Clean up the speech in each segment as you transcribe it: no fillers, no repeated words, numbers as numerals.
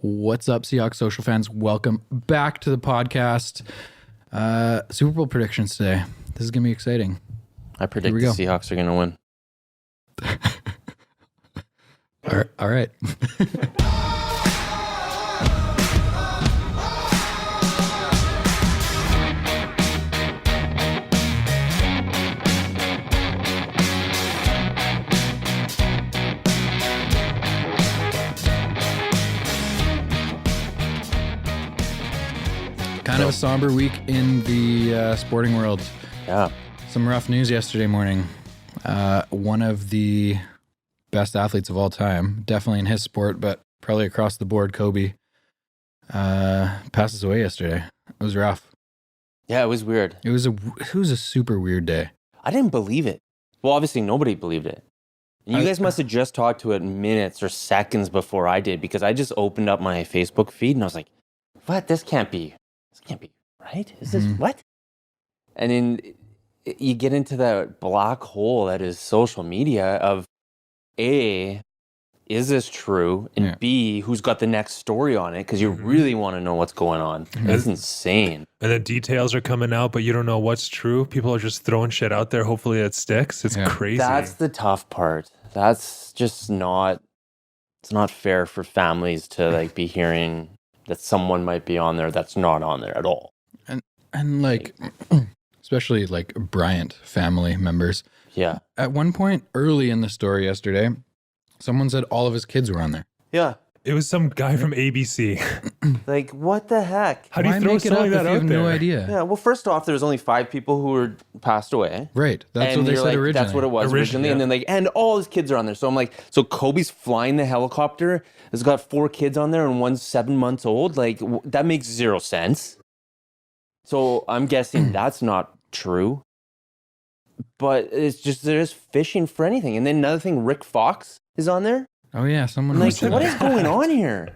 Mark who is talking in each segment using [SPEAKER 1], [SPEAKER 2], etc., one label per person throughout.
[SPEAKER 1] What's up, Seahawks social fans? Welcome back to the podcast. Super Bowl predictions today. This is going to be exciting.
[SPEAKER 2] I predict the Seahawks are going to win.
[SPEAKER 1] All right. Kind of a somber week in the sporting world.
[SPEAKER 2] Yeah.
[SPEAKER 1] Some rough news yesterday morning. One of the best athletes of all time, definitely in his sport, but probably across the board, Kobe, passes away yesterday. It was rough.
[SPEAKER 2] Yeah, it was weird.
[SPEAKER 1] It was a super weird day.
[SPEAKER 2] I didn't believe it. Well, obviously nobody believed it. You guys must have just talked to it minutes or seconds before I did, because I just opened up my Facebook feed and I was like, what? This can't be right. Is this what? And then you get into that black hole that is social media of A, is this true? And B, who's got the next story on it? Because you really want to know what's going on. It's insane.
[SPEAKER 3] And the details are coming out, but you don't know what's true. People are just throwing shit out there. Hopefully it sticks. It's crazy.
[SPEAKER 2] That's the tough part. That's just not, it's not fair for families to be hearing that someone might be on there that's not on there at all.
[SPEAKER 1] And especially Bryant family members.
[SPEAKER 2] Yeah.
[SPEAKER 1] At one point early in the story yesterday, someone said all of his kids were on there.
[SPEAKER 2] Yeah.
[SPEAKER 3] It was some guy from ABC.
[SPEAKER 2] What the heck?
[SPEAKER 3] How do you throw something like that out there?
[SPEAKER 1] No idea.
[SPEAKER 2] Yeah, well, first off, there was only 5 people who were passed away.
[SPEAKER 1] Right. That's what they said originally.
[SPEAKER 2] That's what it was originally.
[SPEAKER 3] Yeah.
[SPEAKER 2] And then and all his kids are on there. So I'm like, so Kobe's flying the helicopter, has got 4 kids on there and one's 7 months old. That makes zero sense. So I'm guessing that's not true. But it's just, they're just fishing for anything. And then another thing, Rick Fox is on there.
[SPEAKER 1] Oh yeah, someone
[SPEAKER 2] I'm what is going on here?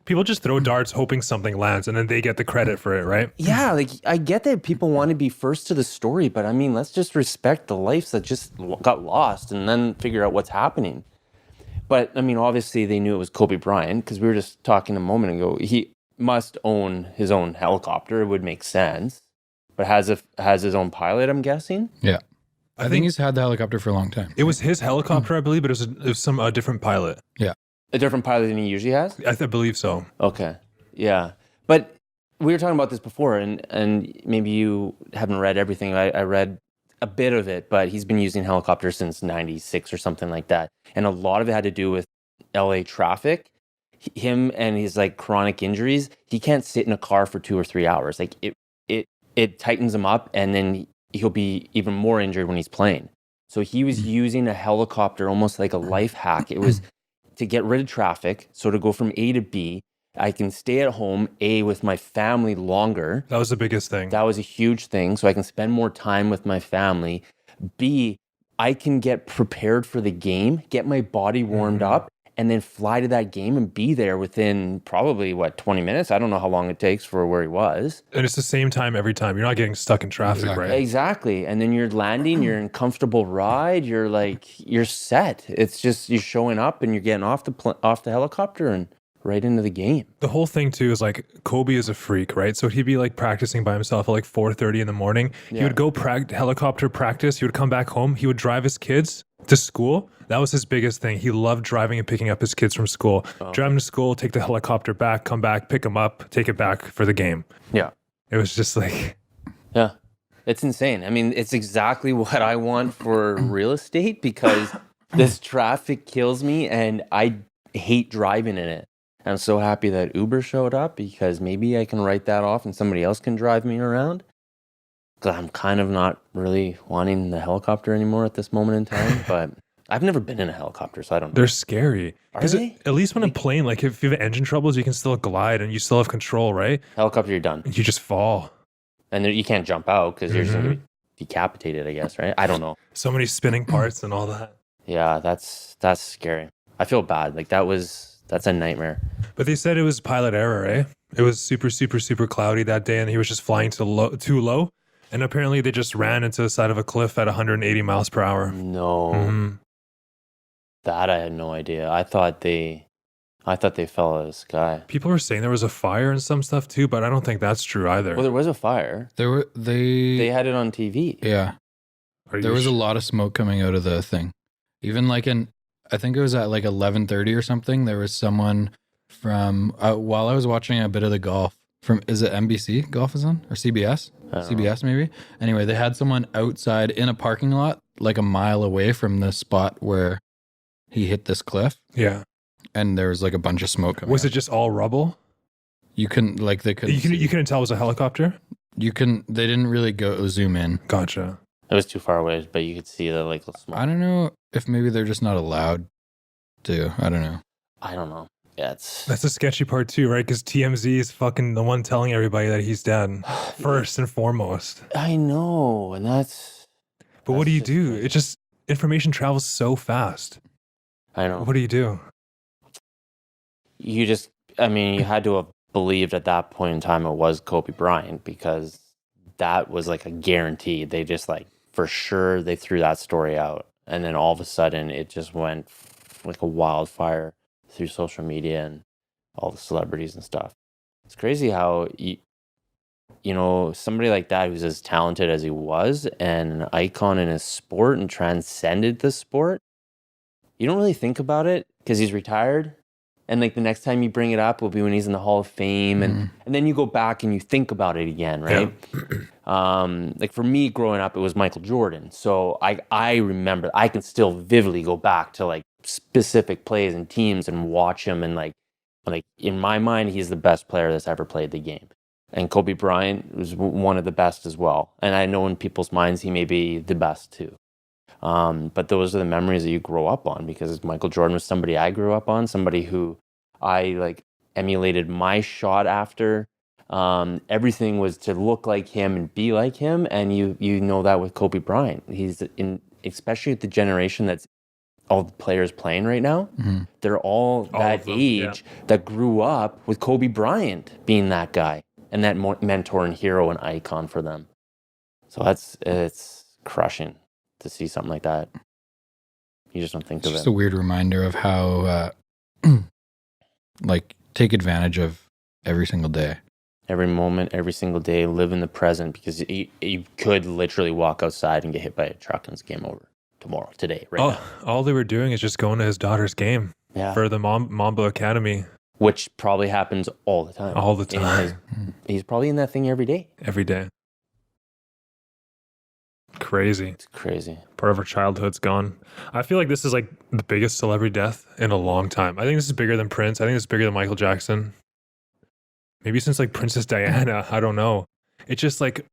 [SPEAKER 3] People just throw darts hoping something lands, and then they get the credit for it, right?
[SPEAKER 2] Yeah, I get that people want to be first to the story, but I mean, let's just respect the lives that just got lost and then figure out what's happening. But I mean, obviously they knew it was Kobe Bryant, because we were just talking a moment ago. He must own his own helicopter. It would make sense. But has his own pilot, I'm guessing?
[SPEAKER 1] Yeah. I think he's had the helicopter for a long time.
[SPEAKER 3] It was his helicopter, I believe, but it was some different pilot.
[SPEAKER 1] Yeah.
[SPEAKER 2] A different pilot than he usually has?
[SPEAKER 3] I believe so.
[SPEAKER 2] Okay. Yeah. But we were talking about this before, and maybe you haven't read everything. I read a bit of it, but he's been using helicopters since 96 or something like that. And a lot of it had to do with LA traffic. Him and his chronic injuries, he can't sit in a car for 2 or 3 hours. It tightens him up, and then he'll be even more injured when he's playing. So he was using a helicopter almost like a life hack. It was to get rid of traffic. So to go from A to B, I can stay at home, A, with my family longer.
[SPEAKER 3] That was the biggest thing.
[SPEAKER 2] That was a huge thing. So I can spend more time with my family. B, I can get prepared for the game, get my body warmed up, and then fly to that game and be there within probably, 20 minutes? I don't know how long it takes for where he was.
[SPEAKER 3] And it's the same time every time. You're not getting stuck in traffic, right?
[SPEAKER 2] Exactly. And then you're landing, you're in comfortable ride, you're set. It's just you're showing up and you're getting off the helicopter and right into the game.
[SPEAKER 3] The whole thing too is Kobe is a freak, right? So he'd be practicing by himself at 4:30 in the morning. Yeah. He would go helicopter practice. He would come back home. He would drive his kids to school. That was his biggest thing. He loved driving and picking up his kids from school. Drive them to school, take the helicopter back, come back, pick them up, take it back for the game.
[SPEAKER 2] Yeah.
[SPEAKER 3] It was just
[SPEAKER 2] yeah. It's insane. I mean, it's exactly what I want for real estate, because this traffic kills me and I hate driving in it. I'm so happy that Uber showed up, because maybe I can write that off and somebody else can drive me around. Because I'm kind of not really wanting the helicopter anymore at this moment in time, but I've never been in a helicopter, so I don't know.
[SPEAKER 3] They're scary.
[SPEAKER 2] Are they?
[SPEAKER 3] At least when a plane, if you have engine troubles, you can still glide and you still have control, right?
[SPEAKER 2] Helicopter, you're done.
[SPEAKER 3] You just fall.
[SPEAKER 2] And you can't jump out because you're just going to be decapitated, I guess, right? I don't know.
[SPEAKER 3] So many spinning parts and all that.
[SPEAKER 2] Yeah, that's scary. I feel bad. That's a nightmare.
[SPEAKER 3] But they said it was pilot error, eh? It was super, super, super cloudy that day, and he was just flying too low. And apparently they just ran into the side of a cliff at 180 miles per hour.
[SPEAKER 2] No. That I had no idea. I thought they I thought they fell out of the sky.
[SPEAKER 3] People were saying there was a fire and some stuff too, but I don't think that's true either.
[SPEAKER 2] Well, there was a fire. They had it on TV.
[SPEAKER 1] Yeah. There was a lot of smoke coming out of the thing. Even like I think it was at like 11:30 or something. There was someone from while I was watching a bit of the golf is it NBC golf is on or CBS? CBS maybe. Anyway, they had someone outside in a parking lot like a mile away from the spot where he hit this cliff.
[SPEAKER 3] Yeah.
[SPEAKER 1] And there was like a bunch of smoke coming
[SPEAKER 3] Was
[SPEAKER 1] out.
[SPEAKER 3] it just all rubble?
[SPEAKER 1] You couldn't like they couldn't.
[SPEAKER 3] You couldn't tell it was a helicopter?
[SPEAKER 1] They didn't really go zoom in.
[SPEAKER 3] Gotcha.
[SPEAKER 2] It was too far away, but you could see the like the smoke.
[SPEAKER 1] I don't know if maybe they're just not allowed to. I don't know.
[SPEAKER 2] Yeah,
[SPEAKER 3] that's the sketchy part too, right? Because TMZ is fucking the one telling everybody that he's dead first and foremost.
[SPEAKER 2] I know, and that's.
[SPEAKER 3] But what do you do? It just information travels so fast.
[SPEAKER 2] I know.
[SPEAKER 3] What do you do?
[SPEAKER 2] You had to have believed at that point in time it was Kobe Bryant because that was like a guarantee. They just like for sure they threw that story out, and then all of a sudden it just went like a wildfire through social media and all the celebrities and stuff. It's crazy how somebody like that who's as talented as he was and an icon in his sport and transcended the sport. You don't really think about it because he's retired. And like the next time you bring it up will be when he's in the Hall of Fame. And then you go back and you think about it again, right? Yeah. Like for me growing up, it was Michael Jordan. So I remember, I can still vividly go back to like specific plays and teams and watch him. And like in my mind, he's the best player that's ever played the game. And Kobe Bryant was one of the best as well. And I know in people's minds, he may be the best too. But those are the memories that you grow up on because Michael Jordan was somebody I grew up on, somebody who I like emulated my shot after. Everything was to look like him and be like him. And you know that with Kobe Bryant, he's especially at the generation that's all the players playing right now. Mm-hmm. They're all that age that grew up with Kobe Bryant being that guy and that mentor and hero and icon for them. So it's crushing to see something like that. You just don't think of it. It's
[SPEAKER 1] just a weird reminder of how like take advantage of every single day.
[SPEAKER 2] Every moment, every single day, live in the present because you could literally walk outside and get hit by a truck and it's game over today, right now.
[SPEAKER 3] All they were doing is just going to his daughter's game for the Mamba Academy.
[SPEAKER 2] Which probably happens all the time.
[SPEAKER 3] All the time.
[SPEAKER 2] He's probably in that thing every day.
[SPEAKER 3] Every day. Crazy.
[SPEAKER 2] It's crazy.
[SPEAKER 3] Part of our childhood's gone. I feel like this is like the biggest celebrity death in a long time. I think this is bigger than Prince. I think this is bigger than Michael Jackson. Maybe since like Princess Diana. I don't know. It's just like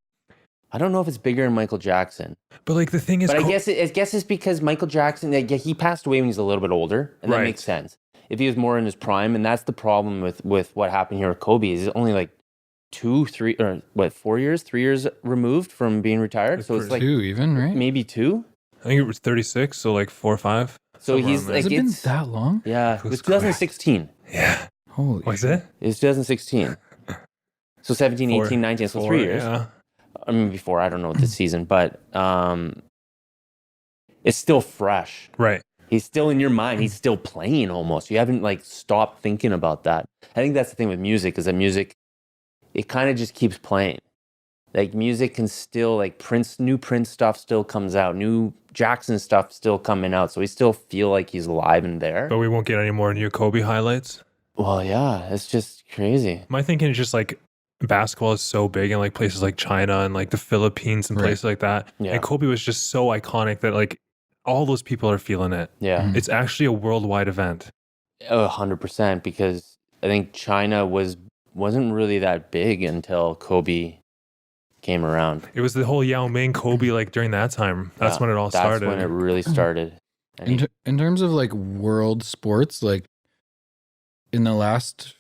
[SPEAKER 2] I don't know if it's bigger than Michael Jackson.
[SPEAKER 3] But like the thing is,
[SPEAKER 2] I guess it's because Michael Jackson, he passed away when he was a little bit older, and that makes sense. If he was more in his prime, and that's the problem with what happened here with Kobe, is only like 3 years removed from being retired. So it's like
[SPEAKER 1] 2 even, right?
[SPEAKER 2] Maybe 2.
[SPEAKER 3] I think it was 36, so like 4 or 5.
[SPEAKER 2] So he's like,
[SPEAKER 1] has it been that long?
[SPEAKER 2] Yeah, it was 2016.
[SPEAKER 3] Yeah.
[SPEAKER 2] Holy
[SPEAKER 3] was it?
[SPEAKER 2] It was 2016. So 17, 18, 19, so 3 years.
[SPEAKER 3] Yeah.
[SPEAKER 2] I mean, before, I don't know this season, but it's still fresh.
[SPEAKER 3] Right.
[SPEAKER 2] He's still in your mind. He's still playing almost. You haven't like stopped thinking about that. I think that's the thing with music is that music, it kind of just keeps playing. Like music can still like new Prince stuff still comes out. New Jackson stuff still coming out. So we still feel like he's alive and there.
[SPEAKER 3] But we won't get any more new Kobe highlights.
[SPEAKER 2] Well, yeah, it's just crazy.
[SPEAKER 3] My thinking is just like basketball is so big in like places like China and like the Philippines and places like that. Yeah. And Kobe was just so iconic that like all those people are feeling it.
[SPEAKER 2] Yeah.
[SPEAKER 3] It's actually a worldwide event.
[SPEAKER 2] 100% because I think China wasn't really that big until Kobe came around.
[SPEAKER 3] It was the whole Yao Ming, Kobe, like during that time. That's when it all started.
[SPEAKER 2] That's when it really started.
[SPEAKER 1] In terms of like world sports, like in the last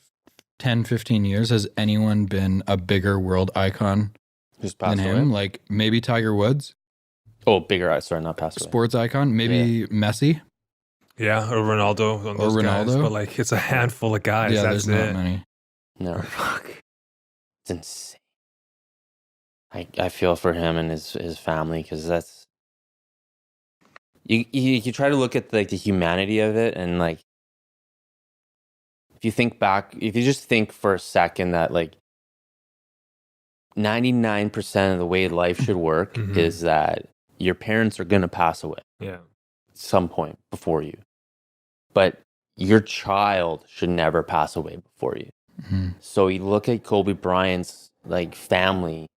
[SPEAKER 1] 10, 15 years, has anyone been a bigger world icon than him? Like maybe Tiger Woods?
[SPEAKER 2] Oh, bigger, sorry, not passed away.
[SPEAKER 1] Sports icon? Maybe Messi?
[SPEAKER 3] Yeah, or Ronaldo. Guys, but like it's a handful of guys.
[SPEAKER 1] Yeah,
[SPEAKER 3] that's
[SPEAKER 1] there's not many.
[SPEAKER 2] No. It's insane. I feel for him and his family because that's you try to look at like the humanity of it and like if you think back, if you just think for a second that like 99% of the way life should work is that your parents are going to pass away.
[SPEAKER 3] Yeah.
[SPEAKER 2] At some point before you. But your child should never pass away before you. So you look at Kobe Bryant's like family,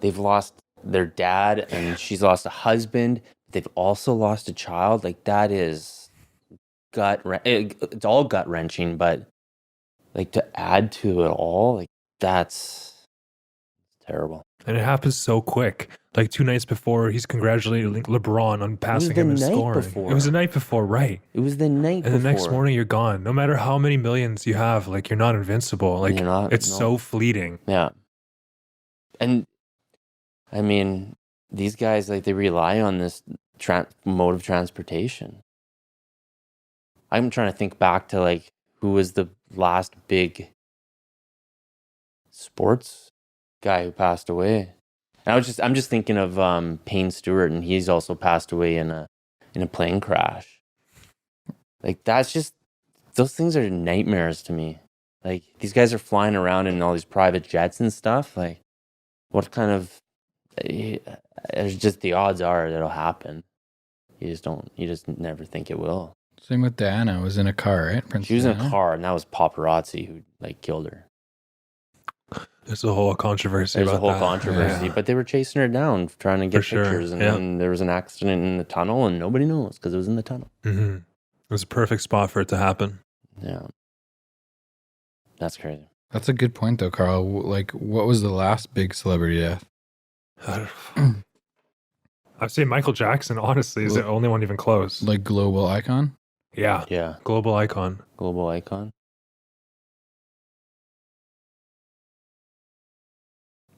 [SPEAKER 2] they've lost their dad and she's lost a husband. They've also lost a child. Like that is it's all gut wrenching, but like to add to it all, like that's terrible.
[SPEAKER 3] And it happens so quick. Like 2 nights before, he's congratulating LeBron on passing him and scoring. It was the night before, right?
[SPEAKER 2] It was the night before.
[SPEAKER 3] And the next morning, you're gone. No matter how many millions you have, like you're not invincible. Like it's so fleeting.
[SPEAKER 2] Yeah. And I mean, these guys, like they rely on this mode of transportation. I'm trying to think back to like who was the last big sports guy who passed away. And I'm just thinking of Payne Stewart, and he's also passed away in a plane crash. Like that's just, those things are nightmares to me. Like these guys are flying around in all these private jets and stuff. Like what kind of, there's just the odds are that it'll happen. You just never think it will.
[SPEAKER 1] Same with Diana. Was in a car, right?
[SPEAKER 2] She was in a car, and that was paparazzi who like killed her.
[SPEAKER 3] There's a whole controversy.
[SPEAKER 2] Yeah. But they were chasing her down, trying to get pictures, and then there was an accident in the tunnel, and nobody knows because it was in the tunnel.
[SPEAKER 3] It was a perfect spot for it to happen.
[SPEAKER 2] Yeah, that's crazy.
[SPEAKER 1] That's a good point, though, Carl. Like, what was the last big celebrity death?
[SPEAKER 3] I'd say Michael Jackson, honestly, is the only one even close.
[SPEAKER 1] Like global icon?
[SPEAKER 3] Yeah. Global icon.
[SPEAKER 2] Global icon.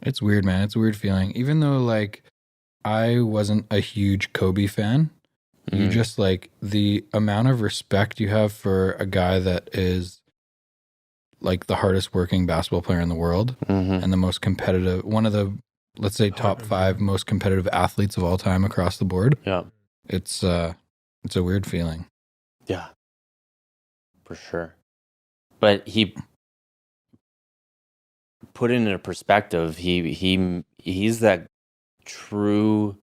[SPEAKER 1] It's weird, man. It's a weird feeling. Even though, like, I wasn't a huge Kobe fan, you just, like, the amount of respect you have for a guy that is, like, the hardest working basketball player in the world and the most competitive, one of the, let's say, top 5 most competitive athletes of all time across the board.
[SPEAKER 2] Yeah.
[SPEAKER 1] It's a weird feeling.
[SPEAKER 2] Yeah. For sure. But he put it into perspective, he's that true,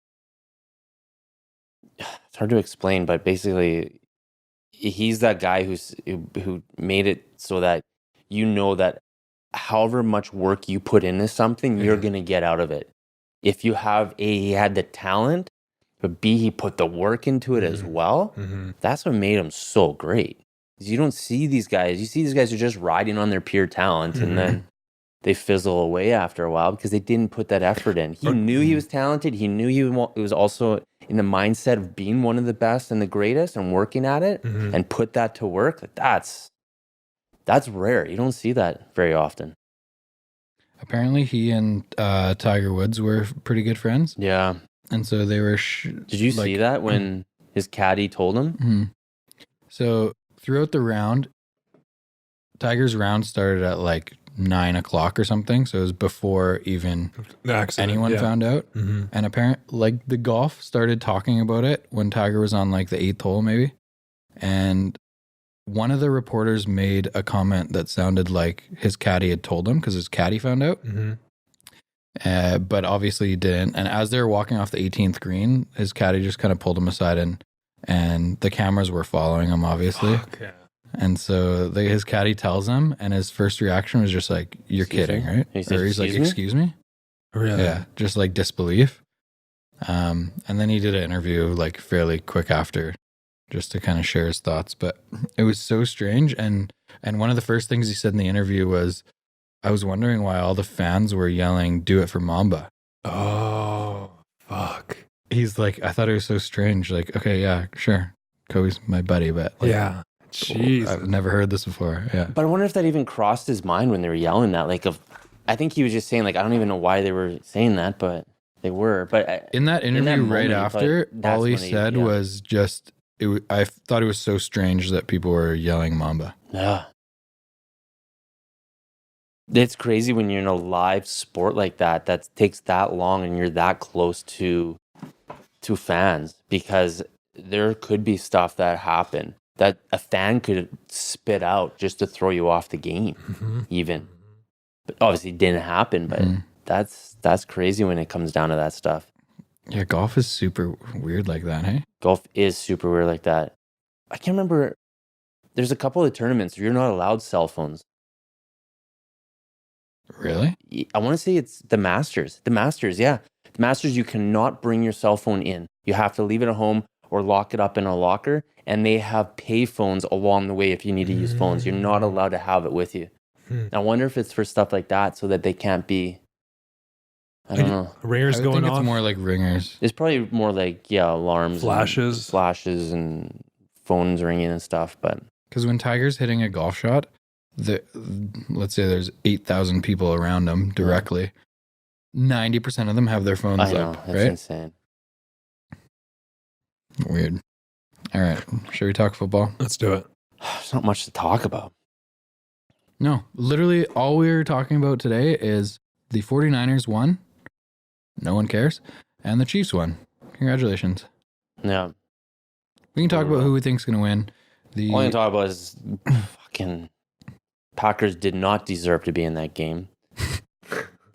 [SPEAKER 2] it's hard to explain, but basically he's that guy who made it so that you know that however much work you put into something, you're going to get out of it. If you have he had the talent, but B, he put the work into it as well, that's what made him so great. You don't see these guys. You see these guys who are just riding on their pure talent and then they fizzle away after a while because they didn't put that effort in. He knew he was talented. He knew he was also in the mindset of being one of the best and the greatest and working at it and put that to work. That's rare. You don't see that very often.
[SPEAKER 1] Apparently he and Tiger Woods were pretty good friends.
[SPEAKER 2] Yeah.
[SPEAKER 1] And so they were...
[SPEAKER 2] Did you see that when his caddy told him?
[SPEAKER 1] So throughout the round, Tiger's round started at like 9 o'clock or something. So it was before even anyone found out. And apparently, like the golf started talking about it when Tiger was on like the 8th hole maybe. And one of the reporters made a comment that sounded like his caddy had told him because his caddy found out. But obviously he didn't. And as they were walking off the 18th green, his caddy just kind of pulled him aside and the cameras were following him, obviously. And so his caddy tells him, and his first reaction was just like, "You're kidding, right?" Or he's like, "Excuse me?"
[SPEAKER 3] Really?
[SPEAKER 1] Yeah, just like disbelief. And then he did an interview like fairly quick after, just to kind of share his thoughts. But it was so strange. And one of the first things he said in the interview was, "I was wondering why all the fans were yelling, 'Do it for Mamba.'"
[SPEAKER 3] Oh, fuck.
[SPEAKER 1] He's like, "I thought it was so strange. Like, okay, yeah, sure, Kobe's my buddy, but like,
[SPEAKER 3] jeez,
[SPEAKER 1] I've never heard this before." Yeah,
[SPEAKER 2] but I wonder if that even crossed his mind when they were yelling that. Like, I think he was just saying, like, I don't even know why they were saying that, but they were. But
[SPEAKER 1] in that interview right after, all he said was just, I thought it was so strange that people were yelling Mamba.
[SPEAKER 2] Yeah. It's crazy when you're in a live sport like that takes that long and you're that close to fans, because there could be stuff that happened that a fan could spit out just to throw you off the game, even. But obviously it didn't happen, but that's crazy when it comes down to that stuff.
[SPEAKER 1] Yeah, golf is super weird like that, hey?
[SPEAKER 2] Golf is super weird like that. I can't remember. There's a couple of tournaments where you're not allowed cell phones.
[SPEAKER 1] Really?
[SPEAKER 2] I want to say it's the Masters. The Masters, yeah. The Masters, you cannot bring your cell phone in. You have to leave it at home or lock it up in a locker. And they have pay phones along the way if you need to use phones. You're not allowed to have it with you. I wonder if it's for stuff like that so that they can't be, I don't know.
[SPEAKER 3] Ringers
[SPEAKER 1] I
[SPEAKER 3] going
[SPEAKER 1] think
[SPEAKER 3] off.
[SPEAKER 1] it's more like ringers.
[SPEAKER 2] It's probably more like, alarms.
[SPEAKER 3] Flashes.
[SPEAKER 2] And phones ringing and stuff. But
[SPEAKER 1] Because when Tiger's hitting a golf shot, let's say there's 8,000 people around him directly. 90% of them have their phones
[SPEAKER 2] I know,
[SPEAKER 1] up,
[SPEAKER 2] that's
[SPEAKER 1] right?
[SPEAKER 2] insane.
[SPEAKER 1] Weird. All right. Should we talk football?
[SPEAKER 3] Let's do it.
[SPEAKER 2] There's not much to talk about.
[SPEAKER 1] No. Literally, all we were talking about today is the 49ers won. No one cares. And the Chiefs won. Congratulations.
[SPEAKER 2] Yeah.
[SPEAKER 1] We can talk about who we think's going to win.
[SPEAKER 2] All I can talk about is fucking Packers did not deserve to be in that game.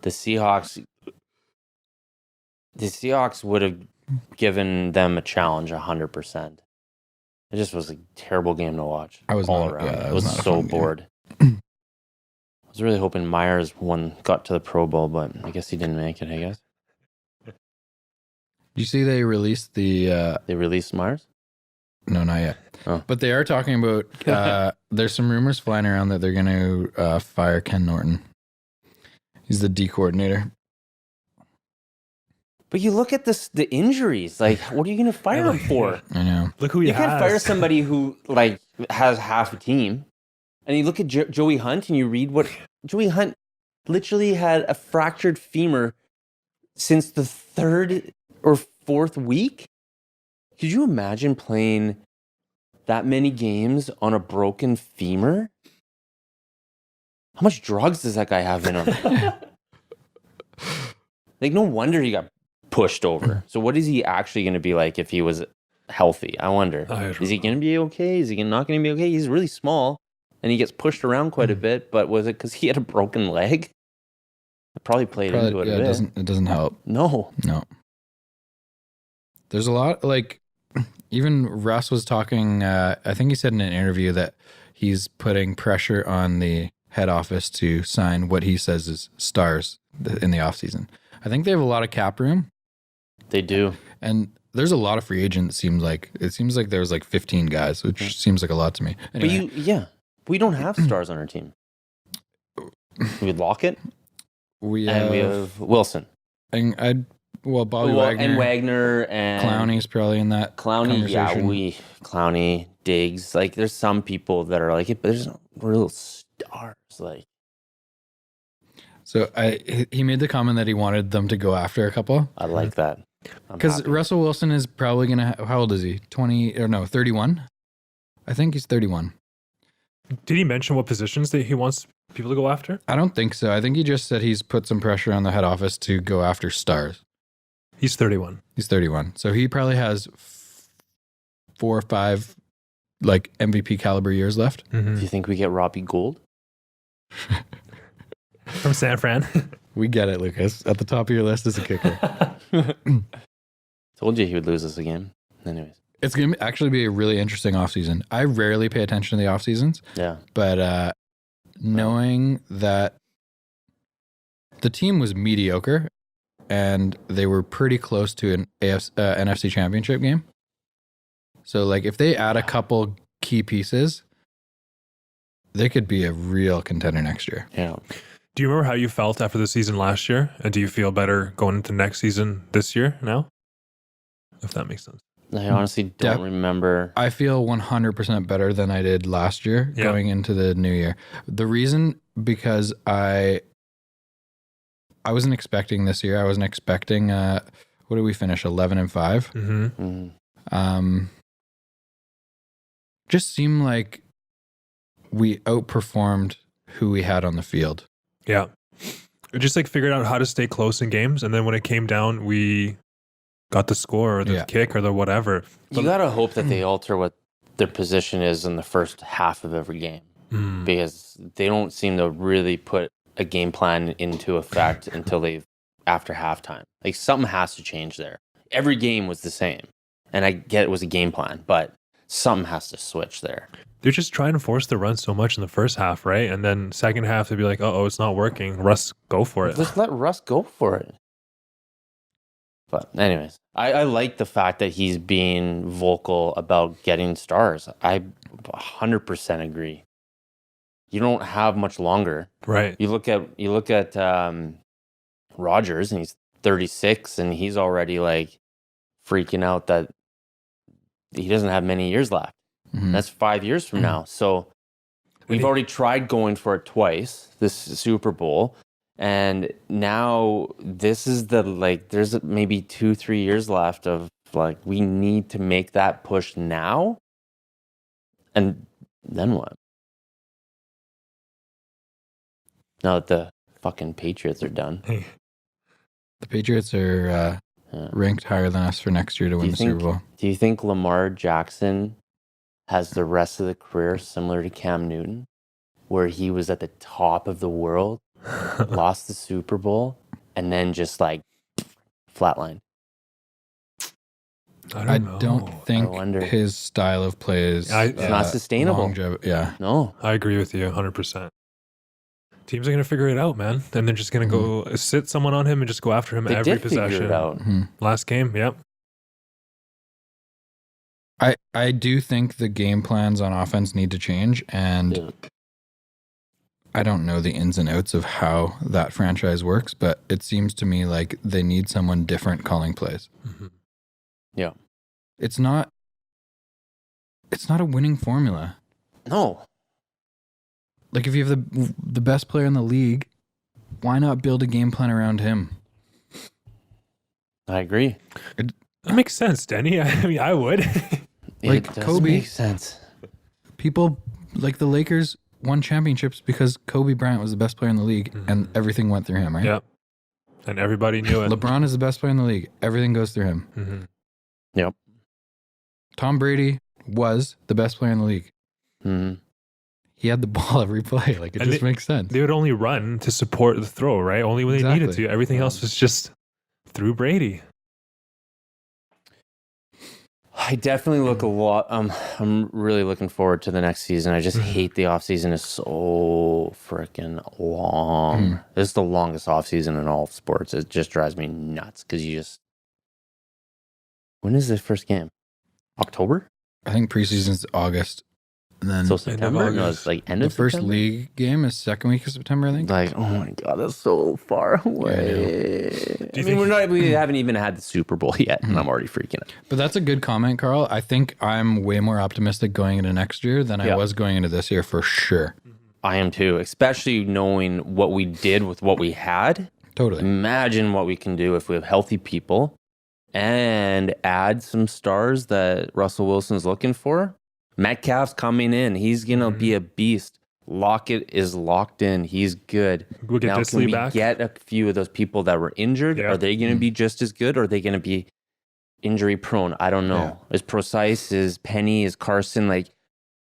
[SPEAKER 2] The Seahawks would have given them a challenge 100%. It just was a terrible game to watch.
[SPEAKER 1] I was
[SPEAKER 2] all
[SPEAKER 1] not,
[SPEAKER 2] around.
[SPEAKER 1] yeah,
[SPEAKER 2] I was
[SPEAKER 1] not a
[SPEAKER 2] so
[SPEAKER 1] fun game.
[SPEAKER 2] bored. I was really hoping Myers got to the Pro Bowl, but I guess he didn't make it, I guess.
[SPEAKER 1] Did you see they released the...
[SPEAKER 2] They released Myers?
[SPEAKER 1] No, not yet.
[SPEAKER 2] Oh.
[SPEAKER 1] But they are talking about... there's some rumors flying around that they're going to fire Ken Norton. He's the D coordinator.
[SPEAKER 2] But you look at the injuries. Like, what are you going to fire him for?
[SPEAKER 1] I know.
[SPEAKER 3] Look who he
[SPEAKER 2] You
[SPEAKER 3] has.
[SPEAKER 2] can't fire somebody who has half a team. And you look at Joey Hunt and you read what Joey Hunt literally had a fractured femur since the 3rd or 4th week. Could you imagine playing that many games on a broken femur? How much drugs does that guy have in him? No wonder he got pushed over. So what is he actually going to be like if he was healthy? I wonder. Is he going to be okay? Is he not going to be okay? He's really small and he gets pushed around quite a bit. But was it because he had a broken leg? It probably played into it a bit.
[SPEAKER 1] It doesn't help.
[SPEAKER 2] No.
[SPEAKER 1] There's a lot, even Russ was talking, I think he said in an interview that he's putting pressure on the head office to sign what he says is stars in the offseason. I think they have a lot of cap room.
[SPEAKER 2] They do.
[SPEAKER 1] And there's a lot of free agents, it seems like there was 15 guys, which seems like a lot to me. Anyway.
[SPEAKER 2] But we don't have stars on our team. We have Lockett.
[SPEAKER 1] We
[SPEAKER 2] have Wilson.
[SPEAKER 1] And Bobby Wagner.
[SPEAKER 2] And Wagner and
[SPEAKER 1] Clowney's probably in that conversation.
[SPEAKER 2] Clowney, Diggs. There's some people that are like it, but there's no real stars.
[SPEAKER 1] So he made the comment that he wanted them to go after a couple.
[SPEAKER 2] I like that.
[SPEAKER 1] Because Russell Wilson is probably going to, how old is he? 31? I think he's 31.
[SPEAKER 3] Did he mention what positions that he wants people to go after?
[SPEAKER 1] I don't think so. I think he just said he's put some pressure on the head office to go after stars.
[SPEAKER 3] He's 31.
[SPEAKER 1] He's 31. So he probably has 4 or 5 MVP caliber years left.
[SPEAKER 3] Mm-hmm.
[SPEAKER 2] Do you think we get Robbie Gould?
[SPEAKER 3] From San Fran?
[SPEAKER 1] We get it, Lucas. At the top of your list is a kicker.
[SPEAKER 2] Told you he would lose us again. Anyways.
[SPEAKER 1] It's going to actually be a really interesting offseason. I rarely pay attention to the offseasons.
[SPEAKER 2] Yeah.
[SPEAKER 1] But knowing that the team was mediocre and they were pretty close to an NFC championship game. So if they add a couple key pieces, they could be a real contender next year.
[SPEAKER 2] Yeah.
[SPEAKER 3] Do you remember how you felt after the season last year? And do you feel better going into next season this year now? If that makes sense.
[SPEAKER 2] I honestly don't remember.
[SPEAKER 1] I feel 100% better than I did last year going into the new year. The reason, because I wasn't expecting this year. I wasn't expecting, what did we finish? 11-5.
[SPEAKER 3] Mm-hmm.
[SPEAKER 1] Just seemed like we outperformed who we had on the field.
[SPEAKER 3] Yeah. We just figured out how to stay close in games. And then when it came down, we got the score or the kick or the whatever.
[SPEAKER 2] You got to hope that they alter what their position is in the first half of every game because they don't seem to really put a game plan into effect until after halftime. Like something has to change there. Every game was the same, and I get it was a game plan, but something has to switch there.
[SPEAKER 3] They're just trying to force the run so much in the first half, right? And then second half, they'd be like, "Oh, it's not working. Russ, go for it."
[SPEAKER 2] Just let Russ go for it. But anyways, I like the fact that he's being vocal about getting stars. I 100% agree. You don't have much longer.
[SPEAKER 3] Right.
[SPEAKER 2] You look at Rogers, and he's 36, and he's already like freaking out that he doesn't have many years left. That's 5 years from now. So we've already tried going for it twice, this Super Bowl. And now this is there's maybe 2-3 years left of like, we need to make that push now. And then what? Now that the fucking Patriots are done.
[SPEAKER 1] The Patriots are ranked higher than us for next year to win the Super Bowl.
[SPEAKER 2] Do you think Lamar Jackson has the rest of the career similar to Cam Newton, where he was at the top of the world, lost the Super Bowl, and then just like flatlined?
[SPEAKER 1] I don't think his style of play is
[SPEAKER 2] it's not sustainable.
[SPEAKER 1] Yeah.
[SPEAKER 2] No.
[SPEAKER 3] I agree with you 100%. Teams are going to figure it out, man. And they're just going to go sit someone on him and just go after him every possession.
[SPEAKER 2] Figure it out.
[SPEAKER 3] Last game, yep.
[SPEAKER 1] I do think the game plans on offense need to change, and I don't know the ins and outs of how that franchise works, but it seems to me like they need someone different calling plays.
[SPEAKER 2] Yeah.
[SPEAKER 1] It's not a winning formula.
[SPEAKER 2] No.
[SPEAKER 1] Like if you have the best player in the league, why not build a game plan around him?
[SPEAKER 2] I agree.
[SPEAKER 3] That makes sense, Denny. I mean, I would.
[SPEAKER 1] Like Kobe,
[SPEAKER 2] makes sense.
[SPEAKER 1] People like the Lakers won championships because Kobe Bryant was the best player in the league, and everything went through him, right?
[SPEAKER 3] Yep. And everybody knew it.
[SPEAKER 1] LeBron is the best player in the league. Everything goes through him.
[SPEAKER 2] Yep.
[SPEAKER 1] Tom Brady was the best player in the league. He had the ball every play. Like it just makes sense.
[SPEAKER 3] They would only run to support the throw, right? Only when they needed to. Everything else was just through Brady.
[SPEAKER 2] I definitely look a lot. I'm really looking forward to the next season. I just hate the off season is so freaking long. This is the longest off season in all of sports. It just drives me nuts because you just. When is the first game? October?
[SPEAKER 1] I think preseason's August. And then
[SPEAKER 2] so September? No, it's like end of
[SPEAKER 1] September. The first
[SPEAKER 2] September?
[SPEAKER 1] League game is second week of September, I think.
[SPEAKER 2] Like, oh my God, that's so far away. I mean, we haven't even had the Super Bowl yet, and I'm already freaking out.
[SPEAKER 1] But that's a good comment, Carl. I think I'm way more optimistic going into next year than I was going into this year for sure.
[SPEAKER 2] I am too, especially knowing what we did with what we had.
[SPEAKER 1] Totally.
[SPEAKER 2] Imagine what we can do if we have healthy people and add some stars that Russell Wilson's looking for. Metcalf's coming in. He's going to be a beast. Lockett is locked in. He's good.
[SPEAKER 3] We'll get
[SPEAKER 2] can we
[SPEAKER 3] back.
[SPEAKER 2] Get a few of those people that were injured?
[SPEAKER 3] Yeah.
[SPEAKER 2] Are they going to be just as good, or are they going to be injury prone? I don't know. Is Procise, is Penny, is Carson, like,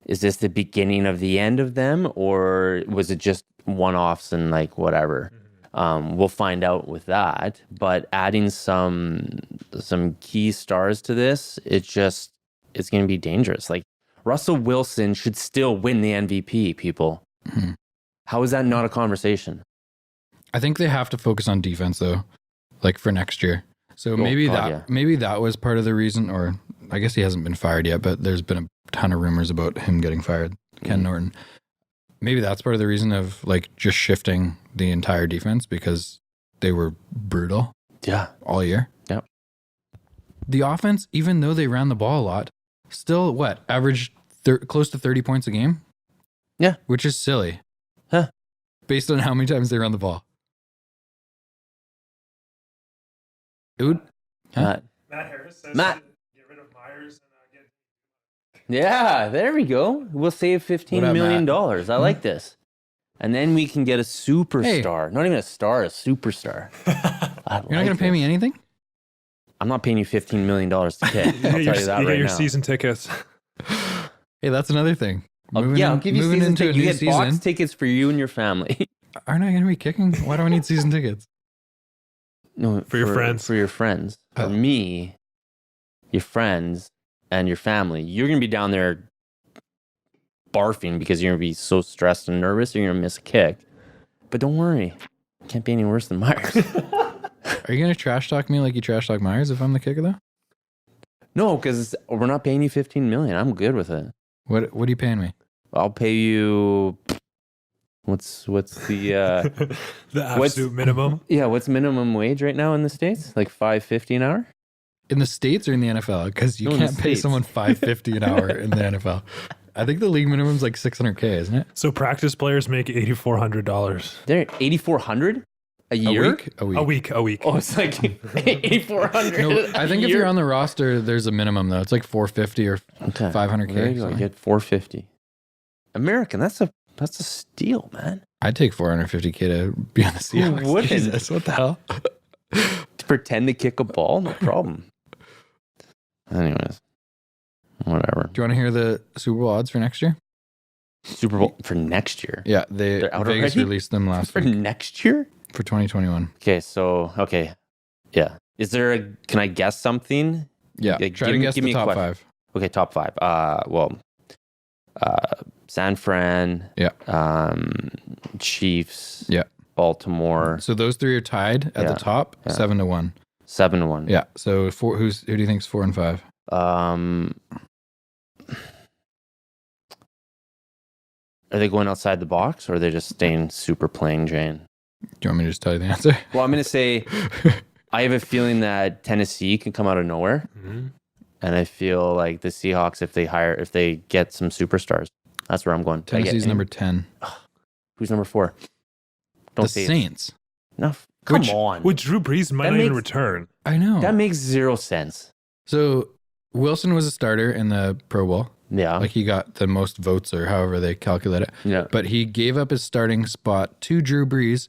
[SPEAKER 2] is this the beginning of the end of them, or was it just one-offs and like whatever? We'll find out with that. But adding some key stars to this, it's going to be dangerous. Like, Russell Wilson should still win the MVP, people. How is that not a conversation?
[SPEAKER 1] I think they have to focus on defense, though, like for next year. So maybe that was part of the reason, or I guess he hasn't been fired yet, but there's been a ton of rumors about him getting fired, Ken Norton. Maybe that's part of the reason of like just shifting the entire defense because they were brutal all year.
[SPEAKER 2] Yep.
[SPEAKER 1] The offense, even though they ran the ball a lot, still averaged close to 30 points a game?
[SPEAKER 2] Yeah.
[SPEAKER 1] Which is silly.
[SPEAKER 2] Huh.
[SPEAKER 1] Based on how many times they run the ball. Dude?
[SPEAKER 3] Matt Harris says to get rid of Myers and get...
[SPEAKER 2] Yeah, there we go. We'll save $15 million. I like this. And then we can get a superstar. Not even a star, a superstar.
[SPEAKER 1] You're not going to pay me anything?
[SPEAKER 2] I'm not paying you $15 million to get. I'll tell you that right now.
[SPEAKER 3] You get your season tickets.
[SPEAKER 1] Hey, that's another thing.
[SPEAKER 2] I'll give you
[SPEAKER 1] moving
[SPEAKER 2] season
[SPEAKER 1] into a
[SPEAKER 2] tickets. You
[SPEAKER 1] new
[SPEAKER 2] get
[SPEAKER 1] season.
[SPEAKER 2] box tickets for you and your family.
[SPEAKER 1] Aren't I going to be kicking? Why do I need season tickets?
[SPEAKER 2] No,
[SPEAKER 3] For your friends.
[SPEAKER 2] For your friends.
[SPEAKER 1] Oh.
[SPEAKER 2] For me, your friends, and your family. You're going to be down there barfing because you're going to be so stressed and nervous. You're going to miss a kick. But don't worry. It can't be any worse than Myers.
[SPEAKER 1] Are you going to trash talk me like you trash talk Myers if I'm the kicker, though?
[SPEAKER 2] No, because we're not paying you $15 million. I'm good with it.
[SPEAKER 1] What are you paying me?
[SPEAKER 2] I'll pay you... What's the...
[SPEAKER 3] the absolute minimum?
[SPEAKER 2] Yeah, what's minimum wage right now in the States? Like $5.50 an hour?
[SPEAKER 1] In the States or in the NFL? Because you can't pay someone $5.50 an hour in the NFL. I think the league minimum is like $600K, isn't it?
[SPEAKER 3] So practice players make $8,400.
[SPEAKER 2] They're $8,400 a year?
[SPEAKER 1] A week.
[SPEAKER 3] A week.
[SPEAKER 2] Oh, it's like $8,400.
[SPEAKER 1] No, I think if you're on the roster, there's a minimum though. It's like $450 or $500K.
[SPEAKER 2] There you go. You get $450. American. That's a steal, man.
[SPEAKER 1] I'd take $450K to be on the Seahawks.
[SPEAKER 2] Who wouldn't?
[SPEAKER 1] Jesus, what the hell?
[SPEAKER 2] To pretend to kick a ball, no problem. Anyways, whatever.
[SPEAKER 1] Do you want to hear the Super Bowl odds for next year?
[SPEAKER 2] Super Bowl for next year?
[SPEAKER 1] Yeah,
[SPEAKER 2] They're out
[SPEAKER 1] Vegas
[SPEAKER 2] already?
[SPEAKER 1] released them last
[SPEAKER 2] For
[SPEAKER 1] week
[SPEAKER 2] next year?
[SPEAKER 1] for 2021.
[SPEAKER 2] Okay. Yeah. Is there can I guess something?
[SPEAKER 1] Yeah,
[SPEAKER 2] Like,
[SPEAKER 1] try to guess the top five.
[SPEAKER 2] Okay, top five. San Fran.
[SPEAKER 1] Yeah.
[SPEAKER 2] Chiefs.
[SPEAKER 1] Yeah.
[SPEAKER 2] Baltimore.
[SPEAKER 1] So those three are tied at the top,
[SPEAKER 2] Yeah.
[SPEAKER 1] 7-1.
[SPEAKER 2] 7-1.
[SPEAKER 1] Yeah. So who do you think is 4 and 5?
[SPEAKER 2] Are they going outside the box or are they just staying super plain Jane?
[SPEAKER 1] Do you want me to just tell you the answer?
[SPEAKER 2] Well, I'm going to say I have a feeling that Tennessee can come out of nowhere.
[SPEAKER 3] Mm-hmm.
[SPEAKER 2] And I feel like the Seahawks, if they get some superstars, that's where I'm going.
[SPEAKER 1] Tennessee's number 10.
[SPEAKER 2] Who's number 4? Don't
[SPEAKER 1] The
[SPEAKER 2] say it.
[SPEAKER 1] Saints.
[SPEAKER 2] No, come on.
[SPEAKER 3] Which Drew Brees might not even return.
[SPEAKER 1] I know.
[SPEAKER 2] That makes zero sense.
[SPEAKER 1] So Wilson was a starter in the Pro Bowl.
[SPEAKER 2] Yeah.
[SPEAKER 1] Like he got the most votes or however they calculate it.
[SPEAKER 2] Yeah.
[SPEAKER 1] But he gave up his starting spot to Drew Brees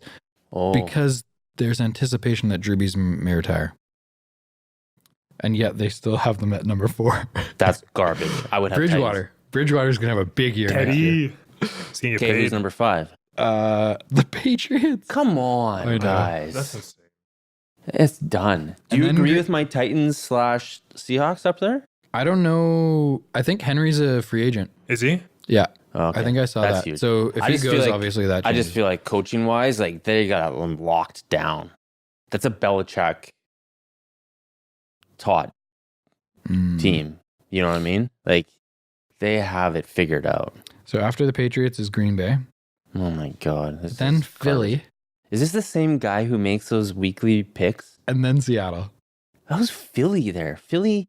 [SPEAKER 1] because there's anticipation that Drew Brees may retire. And yet they still have them at number 4.
[SPEAKER 2] That's garbage. I would have
[SPEAKER 1] Bridgewater. Bridgewater's going to have a big year next year.
[SPEAKER 3] Teddy.
[SPEAKER 2] Okay, who's number 5?
[SPEAKER 1] The Patriots.
[SPEAKER 2] Come on,
[SPEAKER 1] I know.
[SPEAKER 2] guys.
[SPEAKER 3] That's insane.
[SPEAKER 2] It's done. Do
[SPEAKER 1] And
[SPEAKER 2] you
[SPEAKER 1] then
[SPEAKER 2] agree with my Titans / Seahawks up there?
[SPEAKER 1] I don't know. I think Henry's a free agent.
[SPEAKER 3] Is he?
[SPEAKER 1] Yeah.
[SPEAKER 2] Okay.
[SPEAKER 1] I think I saw
[SPEAKER 2] That's
[SPEAKER 1] that.
[SPEAKER 2] huge.
[SPEAKER 1] So if
[SPEAKER 2] I
[SPEAKER 1] he
[SPEAKER 2] just feel
[SPEAKER 1] goes,
[SPEAKER 2] like-
[SPEAKER 1] obviously that
[SPEAKER 2] I
[SPEAKER 1] changes.
[SPEAKER 2] just feel like coaching wise, like they got them locked down. That's a Belichick taught team. You know what I mean? Like they have it figured out.
[SPEAKER 1] So after the Patriots is Green Bay.
[SPEAKER 2] Oh my God. This
[SPEAKER 1] Then
[SPEAKER 2] is
[SPEAKER 1] Philly.
[SPEAKER 2] garbage. Is this the same guy who makes those weekly picks?
[SPEAKER 1] And then Seattle.
[SPEAKER 2] How's Philly there? Philly.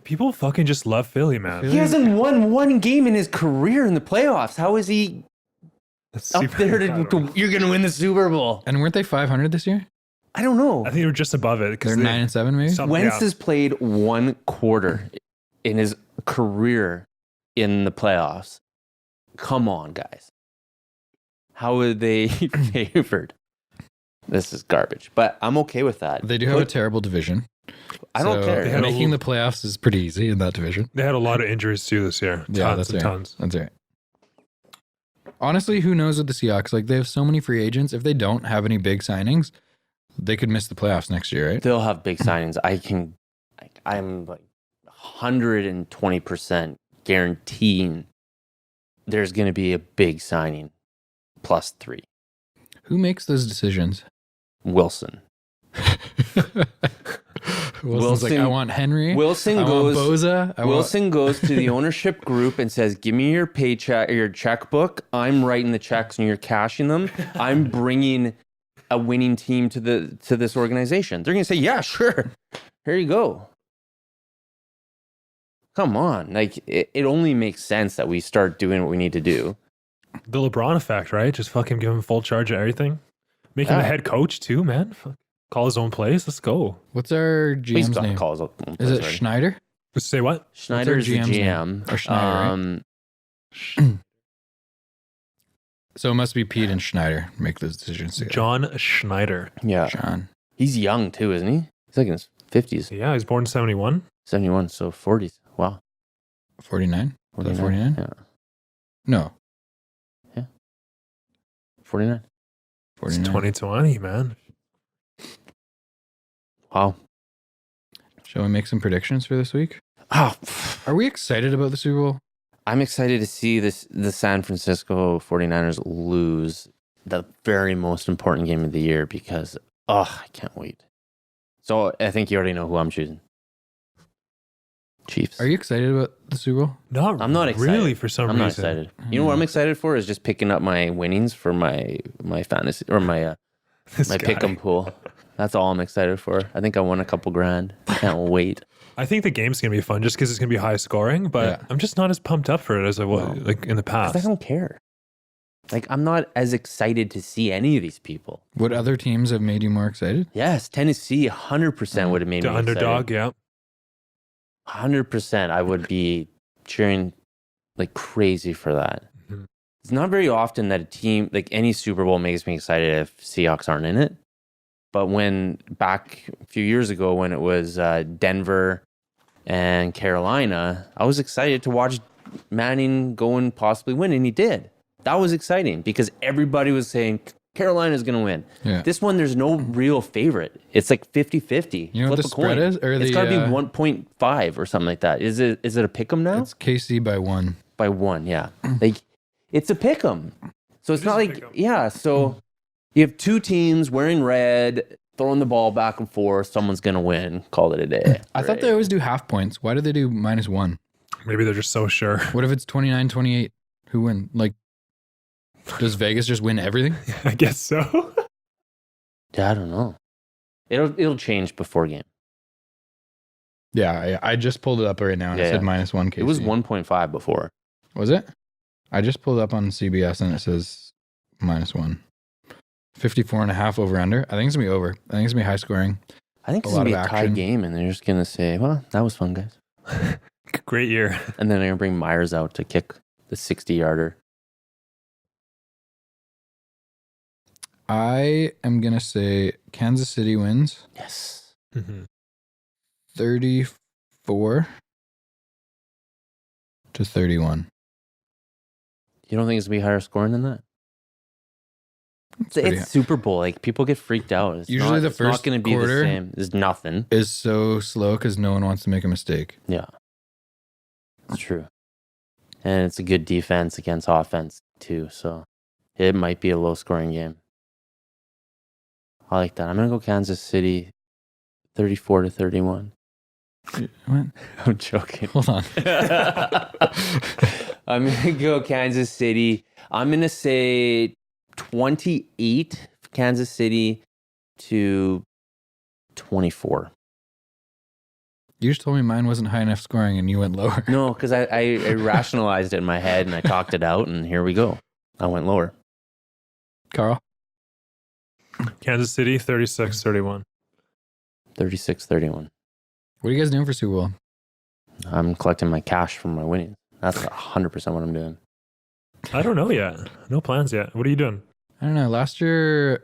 [SPEAKER 3] People fucking just love Philly, man.
[SPEAKER 1] Philly-
[SPEAKER 2] He hasn't won one game in his career in the playoffs. How is he
[SPEAKER 3] That's
[SPEAKER 2] up
[SPEAKER 3] super-
[SPEAKER 2] there
[SPEAKER 3] I don't know.
[SPEAKER 2] you're going to win the Super Bowl?
[SPEAKER 1] And weren't they 500 this year?
[SPEAKER 2] I don't know.
[SPEAKER 3] I think they were just above it.
[SPEAKER 1] They're 9-7 maybe?
[SPEAKER 2] Wentz has played one quarter in his career in the playoffs. Come on, guys. How are they favored? This is garbage, but I'm okay with that.
[SPEAKER 1] They do have a terrible division.
[SPEAKER 2] I don't
[SPEAKER 1] So
[SPEAKER 2] care.
[SPEAKER 3] They had a
[SPEAKER 1] making the playoffs is pretty easy in that division.
[SPEAKER 3] They had a lot of injuries too this year.
[SPEAKER 1] Yeah,
[SPEAKER 3] Tons
[SPEAKER 1] that's
[SPEAKER 3] and
[SPEAKER 1] right.
[SPEAKER 3] tons.
[SPEAKER 1] That's right. Honestly, who knows with the Seahawks? Like, they have so many free agents. If they don't have any big signings, they could miss the playoffs next year, right?
[SPEAKER 2] They'll have big signings. I'm like 120% guaranteeing there's going to be a big signing +3.
[SPEAKER 1] Who makes those decisions?
[SPEAKER 2] Wilson.
[SPEAKER 1] Wilson's like,
[SPEAKER 2] Wilson-
[SPEAKER 1] I want Henry.
[SPEAKER 2] Wilson
[SPEAKER 1] I
[SPEAKER 2] goes.
[SPEAKER 1] want Boza.
[SPEAKER 2] Wilson goes to the ownership group and says, "Give me your paycheck, your checkbook. I'm writing the checks and you're cashing them. I'm bringing a winning team to this organization." They're gonna say, "Yeah, sure. Here you go." Come on, like it only makes sense that we start doing what we need to do.
[SPEAKER 3] The LeBron effect, right? Just fucking give him full charge of everything. Make him the
[SPEAKER 2] Yeah.
[SPEAKER 3] head coach too, man. Fuck. Call his own plays. Let's go.
[SPEAKER 1] What's our
[SPEAKER 2] He's
[SPEAKER 1] GM's
[SPEAKER 2] got to
[SPEAKER 1] name?
[SPEAKER 2] call his own
[SPEAKER 1] Is
[SPEAKER 2] plays
[SPEAKER 1] it
[SPEAKER 2] already.
[SPEAKER 1] Schneider?
[SPEAKER 3] Just say what?
[SPEAKER 2] Schneider's the
[SPEAKER 1] GM's
[SPEAKER 2] GM.
[SPEAKER 1] name? Or Schneider, right? So it must be Pete and Schneider make those decisions together.
[SPEAKER 3] John Schneider.
[SPEAKER 2] Yeah,
[SPEAKER 1] John.
[SPEAKER 2] he's young too, isn't he? He's like in his 50s,
[SPEAKER 3] Yeah, he's born in 71.
[SPEAKER 2] 71, so 40s. Wow.
[SPEAKER 1] 49? 49?
[SPEAKER 2] Yeah.
[SPEAKER 1] No.
[SPEAKER 2] 49.
[SPEAKER 3] It's
[SPEAKER 1] 49.
[SPEAKER 3] 2020, man.
[SPEAKER 2] Wow.
[SPEAKER 1] Shall we make some predictions for this week?
[SPEAKER 2] Oh,
[SPEAKER 1] Are we excited about the Super Bowl?
[SPEAKER 2] I'm excited to see the San Francisco 49ers lose the very most important game of the year because, I can't wait. So I think you already know who I'm choosing. Chiefs.
[SPEAKER 1] Are you excited about the Super Bowl?
[SPEAKER 2] I'm not excited.
[SPEAKER 3] Really, for some
[SPEAKER 2] I'm
[SPEAKER 3] reason.
[SPEAKER 2] not excited. You know what I'm excited for is just picking up my winnings for my fantasy or my pick'em pool. That's all I'm excited for. I think I won a couple grand. Can't wait.
[SPEAKER 3] I think the game's going to be fun just because it's going to be high scoring, but I'm just not as pumped up for it as I was like in the past.
[SPEAKER 2] I don't care. Like, I'm not as excited to see any of these people.
[SPEAKER 1] What other teams have made you more excited?
[SPEAKER 2] Yes, Tennessee 100% would have made me
[SPEAKER 3] The underdog,
[SPEAKER 2] excited. 100% I would be cheering like crazy for that.
[SPEAKER 3] Mm-hmm.
[SPEAKER 2] It's not very often that a team, like any Super Bowl makes me excited if Seahawks aren't in it. But when back a few years ago when it was Denver and Carolina, I was excited to watch Manning go and possibly win, and he did. That was exciting because everybody was saying Carolina's going to win.
[SPEAKER 1] Yeah.
[SPEAKER 2] This one, there's no real favorite. It's like 50-50.
[SPEAKER 1] You know what the spread is? Or
[SPEAKER 2] It's got to be 1.5 or something like that. Is it a pick'em now?
[SPEAKER 1] It's KC by 1.
[SPEAKER 2] By 1, yeah. Like, it's a pick'em. So it's not like, so you have two teams wearing red, throwing the ball back and forth. Someone's going to win. Call it a day.
[SPEAKER 1] I thought they always do half points. Why do they do -1?
[SPEAKER 3] Maybe they're just so sure.
[SPEAKER 1] What if it's 29-28? Who win? Like, does Vegas just win everything?
[SPEAKER 3] I guess so.
[SPEAKER 2] Yeah, I don't know. It'll change before game.
[SPEAKER 1] Yeah, I just pulled it up right now and it said -1 KC.
[SPEAKER 2] It was 1.5 before.
[SPEAKER 1] Was it? I just pulled it up on CBS and it says -1. 54.5 over under. I think it's going to be over. I think it's going to be high scoring.
[SPEAKER 2] I think it's
[SPEAKER 1] lot
[SPEAKER 2] going to
[SPEAKER 1] of
[SPEAKER 2] be a tied
[SPEAKER 1] action.
[SPEAKER 2] game, and they're just going to say, well, that was fun, guys.
[SPEAKER 3] Great year.
[SPEAKER 2] And then they're going to bring Myers out to kick the 60-yarder.
[SPEAKER 1] I am going to say Kansas City wins
[SPEAKER 2] Yes.
[SPEAKER 3] Mm-hmm.
[SPEAKER 1] 34-31.
[SPEAKER 2] You don't think it's going to be higher scoring than that?
[SPEAKER 1] pretty
[SPEAKER 2] It's Super Bowl. Like, people get freaked out. It's
[SPEAKER 1] Usually the
[SPEAKER 2] it's not
[SPEAKER 1] first
[SPEAKER 2] going to be the
[SPEAKER 1] quarter-
[SPEAKER 2] same. There's nothing.
[SPEAKER 1] Is so slow because no one wants to make a mistake.
[SPEAKER 2] Yeah. It's true. And it's a good defense against offense, too. So it might be a low-scoring game. I like that. I'm going to go Kansas City 34-31.
[SPEAKER 1] What?
[SPEAKER 2] I'm joking.
[SPEAKER 1] Hold on.
[SPEAKER 2] I'm going to go Kansas City. I'm going to say 28 Kansas City to 24.
[SPEAKER 1] You just told me mine wasn't high enough scoring and you went lower.
[SPEAKER 2] No, because I rationalized it in my head and I talked it out, and here we go. I went lower.
[SPEAKER 1] Carl?
[SPEAKER 3] Kansas City, 36-31.
[SPEAKER 2] 36-31.
[SPEAKER 1] What are you guys doing for Super Bowl?
[SPEAKER 2] I'm collecting my cash from my winnings. That's 100% what I'm doing.
[SPEAKER 3] I don't know yet. No plans yet. What are you doing?
[SPEAKER 1] I don't know. Last year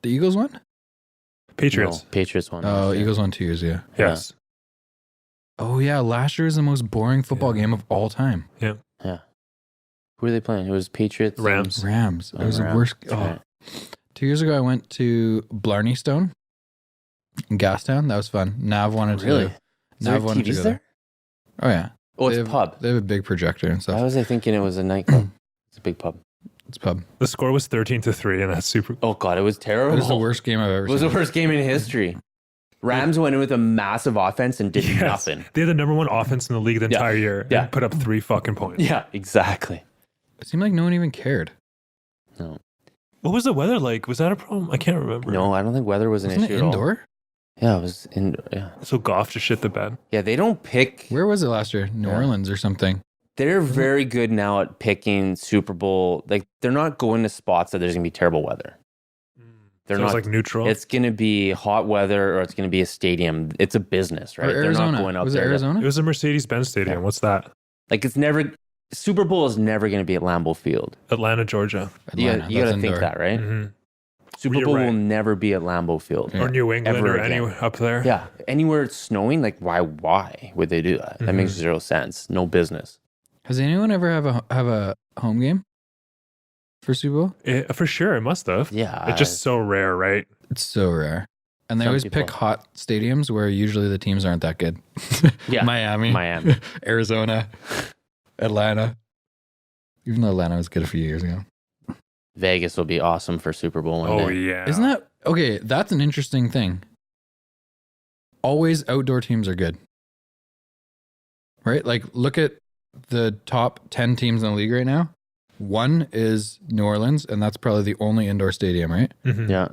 [SPEAKER 1] the Eagles won?
[SPEAKER 3] Patriots.
[SPEAKER 2] No, Patriots won.
[SPEAKER 1] Oh,
[SPEAKER 2] last year.
[SPEAKER 1] Eagles won 2 years, yeah.
[SPEAKER 3] Yes.
[SPEAKER 1] Oh, yeah. Last year was the most boring football game of all time.
[SPEAKER 2] Yeah. Who are they playing? It was Patriots. and-
[SPEAKER 3] Rams.
[SPEAKER 1] Rams. It was the
[SPEAKER 2] Rams.
[SPEAKER 1] worst.
[SPEAKER 2] That's
[SPEAKER 1] Oh.
[SPEAKER 2] right.
[SPEAKER 1] 2 years ago, I went to Blarney Stone in Gastown. That was fun. Nav wanted
[SPEAKER 2] Really?
[SPEAKER 1] to.
[SPEAKER 2] Is there
[SPEAKER 1] Nav wanted to
[SPEAKER 2] TVs
[SPEAKER 1] go
[SPEAKER 2] there?
[SPEAKER 1] Oh, yeah.
[SPEAKER 2] Oh, it's
[SPEAKER 1] They
[SPEAKER 2] a
[SPEAKER 1] have-
[SPEAKER 2] pub.
[SPEAKER 1] They have a big projector and
[SPEAKER 2] Why
[SPEAKER 1] stuff.
[SPEAKER 2] was I thinking it was a nightclub? It's a big pub.
[SPEAKER 1] It's pub.
[SPEAKER 3] The score was 13-3, and that's super.
[SPEAKER 2] Oh, God, it was terrible.
[SPEAKER 1] It was the worst game I've ever
[SPEAKER 2] It was
[SPEAKER 1] seen.
[SPEAKER 2] the worst game in history. Rams went in with a massive offense and did
[SPEAKER 3] Yes.
[SPEAKER 2] nothing.
[SPEAKER 3] They had the number 1 offense in the league the
[SPEAKER 2] Yeah.
[SPEAKER 3] entire year
[SPEAKER 2] Yeah.
[SPEAKER 3] and put up 3 fucking points.
[SPEAKER 2] Yeah, exactly.
[SPEAKER 1] It seemed like no one even cared.
[SPEAKER 2] No,
[SPEAKER 3] What was the weather like? Was that a problem? I can't remember.
[SPEAKER 2] no, I don't think weather was an
[SPEAKER 1] Wasn't
[SPEAKER 2] issue
[SPEAKER 1] it
[SPEAKER 2] at all.
[SPEAKER 1] indoor?
[SPEAKER 2] Yeah, it was in. Yeah,
[SPEAKER 3] So Goff just shit the bed.
[SPEAKER 2] yeah. They don't pick.
[SPEAKER 1] Where was it last year? New
[SPEAKER 2] Yeah.
[SPEAKER 1] Orleans or something.
[SPEAKER 2] They're very good now at picking Super Bowl. Like, they're not going to spots that there's gonna be terrible weather. They're
[SPEAKER 3] So it's
[SPEAKER 2] not
[SPEAKER 3] like neutral.
[SPEAKER 2] It's gonna be hot weather or it's gonna be a stadium. It's a business, right?
[SPEAKER 1] Or
[SPEAKER 2] They're
[SPEAKER 1] Arizona.
[SPEAKER 2] not going out
[SPEAKER 1] Was it
[SPEAKER 2] there.
[SPEAKER 1] Arizona?
[SPEAKER 3] It was a Mercedes-Benz Stadium.
[SPEAKER 2] Yeah.
[SPEAKER 3] What's that?
[SPEAKER 2] Like, it's never. Super Bowl is never gonna be at Lambeau Field.
[SPEAKER 3] Atlanta, Georgia.
[SPEAKER 2] You
[SPEAKER 1] Atlanta.
[SPEAKER 2] gotta
[SPEAKER 1] That's
[SPEAKER 2] think
[SPEAKER 1] indoor.
[SPEAKER 2] that, right?
[SPEAKER 3] hmm
[SPEAKER 2] Super Bowl will never be at Lambeau Field.
[SPEAKER 3] Or New England or anywhere up there.
[SPEAKER 2] Yeah. Anywhere it's snowing, like why would they do that? That makes zero sense. No business.
[SPEAKER 1] Has anyone ever have a home game for Super Bowl?
[SPEAKER 3] For sure, it must have.
[SPEAKER 2] Yeah.
[SPEAKER 3] It's just so rare, right?
[SPEAKER 1] It's so rare. And they always pick hot stadiums where usually the teams aren't that good.
[SPEAKER 2] Yeah.
[SPEAKER 1] Miami, Arizona, Atlanta. Even though Atlanta was good a few years ago.
[SPEAKER 2] Vegas will be awesome for Super Bowl one day.
[SPEAKER 3] Yeah.
[SPEAKER 1] Isn't that okay? That's an interesting thing. Always outdoor teams are good. Right? Like look at the top 10 teams in the league right now. One is New Orleans, and that's probably the only indoor stadium, right?
[SPEAKER 3] Mm-hmm.
[SPEAKER 2] Yeah.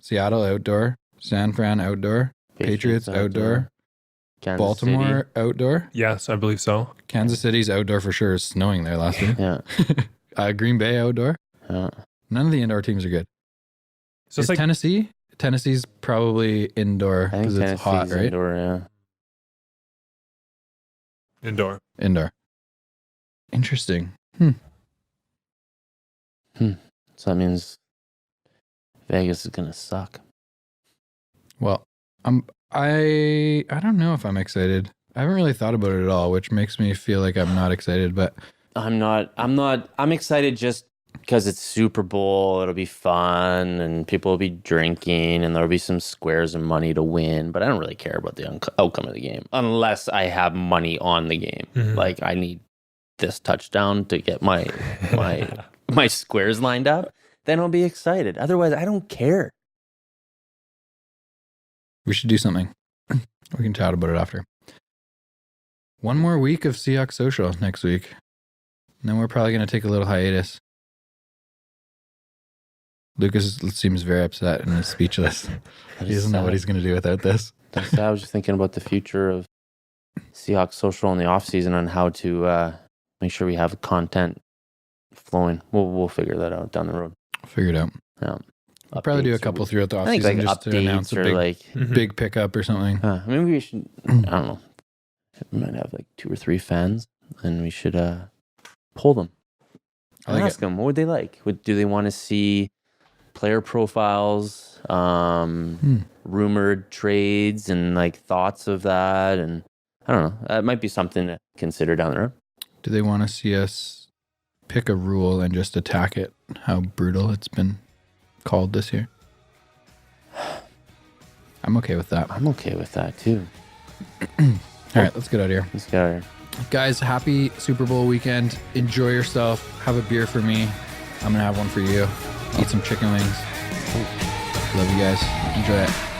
[SPEAKER 1] Seattle outdoor, San Fran outdoor, Patriots outdoor, Baltimore outdoor.
[SPEAKER 3] Yes, I believe so.
[SPEAKER 1] Kansas City's outdoor for sure. Is snowing there last week.
[SPEAKER 2] Yeah.
[SPEAKER 1] Green Bay outdoor.
[SPEAKER 2] Yeah.
[SPEAKER 1] None of the indoor teams are good.
[SPEAKER 3] So
[SPEAKER 1] it's like Tennessee. Tennessee's probably indoor because it's hot, right?
[SPEAKER 2] Indoor, yeah.
[SPEAKER 3] Indoor.
[SPEAKER 1] Interesting.
[SPEAKER 2] So that means Vegas is gonna suck.
[SPEAKER 1] Well, I don't know if I'm excited. I haven't really thought about it at all, which makes me feel like I'm not excited, but
[SPEAKER 2] I'm excited just because it's Super Bowl. It'll be fun and people will be drinking and there'll be some squares of money to win, but I don't really care about the outcome of the game unless I have money on the game. Like I need this touchdown to get my squares lined up, then I'll be excited. Otherwise, I don't care.
[SPEAKER 1] We should do something. We can chat about it after. One more week of Seahawks Social next week. And then we're probably going to take a little hiatus. Lucas seems very upset and is speechless. He doesn't know what he's going to do without this.
[SPEAKER 2] I was just thinking about the future of Seahawks Social in the offseason on how to make sure we have content flowing. We'll figure that out down the road.
[SPEAKER 1] Figure it out.
[SPEAKER 2] Yeah.
[SPEAKER 1] I'll probably do a couple throughout the
[SPEAKER 2] I think
[SPEAKER 1] offseason
[SPEAKER 2] like
[SPEAKER 1] just to announce a big pickup or something.
[SPEAKER 2] Maybe we should, I don't know. We might have like 2 or 3 fans and we should poll them. Ask them, what would they like? Do they want to see player profiles, rumored trades and like thoughts of that? And I don't know. That might be something to consider down the road.
[SPEAKER 1] Do they want to see us pick a rule and just attack it? How brutal it's been called this year. I'm okay with that.
[SPEAKER 2] I'm okay with that too.
[SPEAKER 1] All right, let's get out of here.
[SPEAKER 2] Let's get out of here.
[SPEAKER 1] Guys, happy Super Bowl weekend. Enjoy yourself. Have a beer for me. I'm going to have one for you. Eat some chicken wings. Love you guys. Enjoy it.